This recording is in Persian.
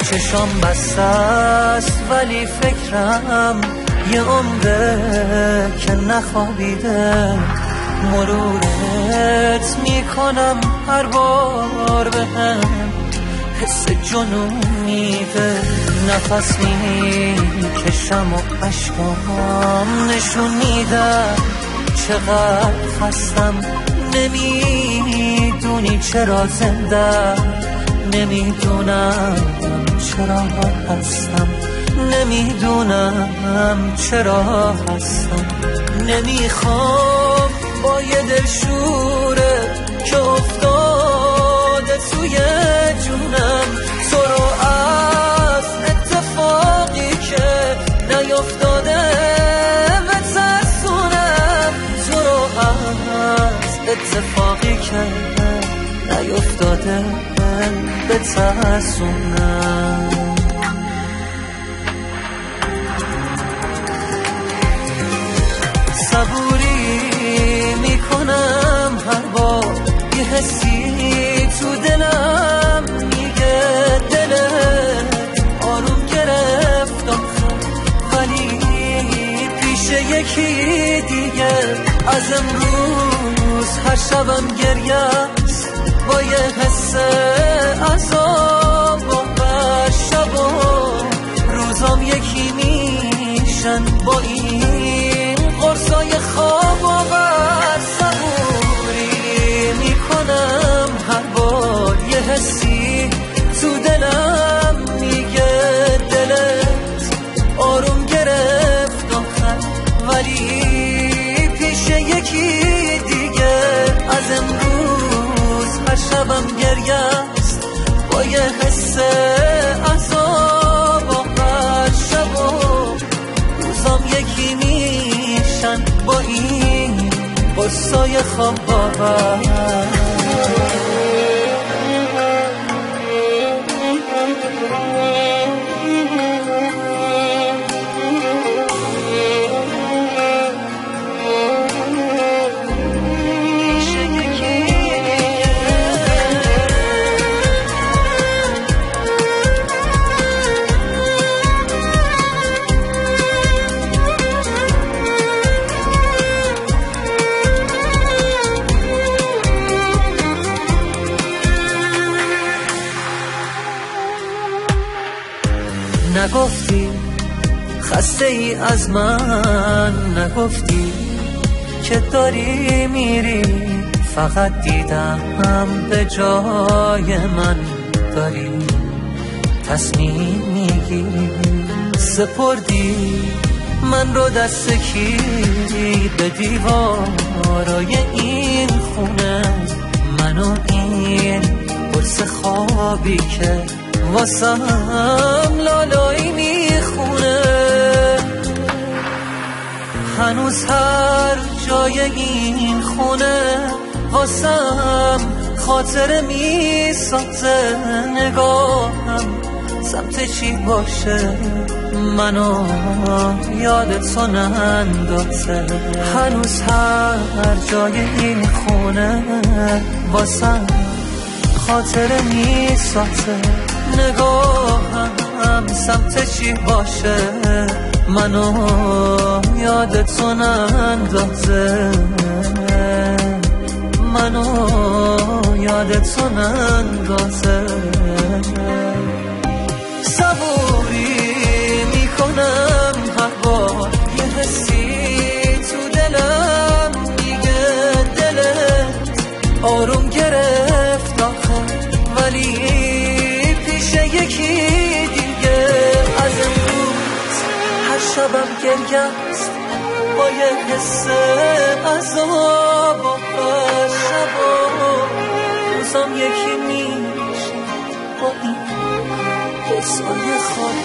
چشام بسته است ولی فکرم یه عمره که نخوابیده، مرورت میکنم هر بار بهم حس جنون میده، نفس میکشم و عشقام نشون میدم چقدر خستم. نمیدونی چرا زنده، نمیدونم چرا هستم، نمیدونم چرا هستم. نمیخوام با یه دلشوره که افتاده توی جونم تو رو از اتفاقی که نیفتاده بترسونم، تو رو از اتفاقی که نیفتاده بترسونم. صبوری میکنم هر بار یه حسی تو دلم میگه دلت آروم گرفت ولی پیش یکی دیگه. از امروز هر شبم گریه است با یه حس عذاب و هر شب و روزام یکی میشن با این قرصای خواب و بر. صبوری میکنم هر بار یه حسی تو دلم میگه دلت آروم گرفت آخر ولی پیش یکی دیگه. از امروز هر شبم گریه است با یه حس عذاب و هر شب و روزام یکی میشن با این قصای خواب باور. نگفتی خسته ای از من، نگفتی که داری میری، فقط دیدم به جای من داری تصمیم میگیری. سپردی من رو دست کی به دیوارای این خونه، منو این قرص خوابی که واسم لالایی میخونه. هنوز هر جای این خونه واسم خاطره میسازه، نگاهم سمت چی باشه منو یادتو نندازه. هنوز هر جای این خونه واسم خاطره میسازه، نگاهم سمت چی باشه منو یادتو نندازه، منو یادتو نندازه. صبوری میکنم هر بار یه حسی تو دلم میگه دلت آروم گرفت آخر ولی پیش یکی دیگه. از امروز هر شبم گریه است با یه حس عذاب و هر شب و روزم یکی میشه با این قصای خواب.